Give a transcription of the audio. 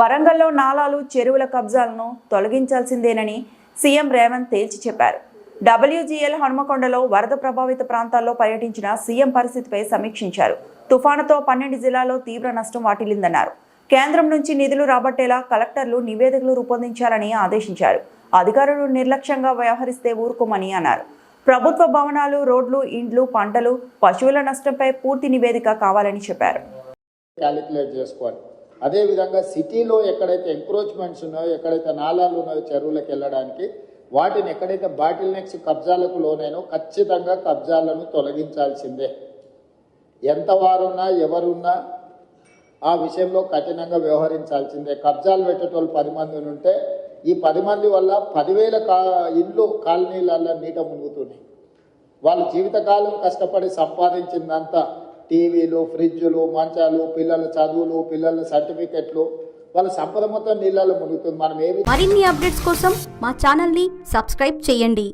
వరంగల్లో నాలాలు చెరువుల కబ్జాలను తొలగించాల్సిందేనని సీఎం రేవంత్ తేల్చి చెప్పారు. WGL హనుమకొండలో వరద ప్రభావిత ప్రాంతాల్లో పర్యటించిన సీఎం పరిస్థితిపై సమీక్షించారు. తుఫానుతో 12 జిల్లాల్లో తీవ్ర నష్టం వాటిల్లిందన్నారు. కేంద్రం నుంచి నిధులు రాబట్టేలా కలెక్టర్లు నివేదికలు రూపొందించాలని ఆదేశించారు. అధికారులు నిర్లక్ష్యంగా వ్యవహరిస్తే ఊరుకోమని అన్నారు. ప్రభుత్వ భవనాలు, రోడ్లు, ఇండ్లు, పంటలు, పశువుల నష్టంపై పూర్తి నివేదిక కావాలని చెప్పారు. అదేవిధంగా సిటీలో ఎక్కడైతే ఎంక్రోచ్మెంట్స్ ఉన్నాయో, ఎక్కడైతే నాలాలు ఉన్నాయో చెరువులకు వెళ్ళడానికి, వాటిని ఎక్కడైతే బాటిల్ నెక్స్ కబ్జాలకు లోనైనో ఖచ్చితంగా కబ్జాలను తొలగించాల్సిందే. ఎంత వారున్నా ఎవరున్నా ఆ విషయంలో కఠినంగా వ్యవహరించాల్సిందే. కబ్జాలు పెట్టేటోళ్ళు 10 మంది ఉంటే ఈ 10 మంది వల్ల 10,000 ఇళ్ళు కాలనీలలో నీట మునుగుతున్నాయి. వాళ్ళ జీవితకాలం కష్టపడి సంపాదించిందంతా టీవీలు, ఫ్రిడ్జులు, మంచాలు, పిల్లల చదువులు, పిల్లల సర్టిఫికెట్లు, వాళ్ళ సంపద మొత్తం నీళ్ళలో మునుగుతుంది. మనం మరిన్ని అప్డేట్స్ కోసం మా ఛానల్ని సబ్స్క్రైబ్ చేయండి.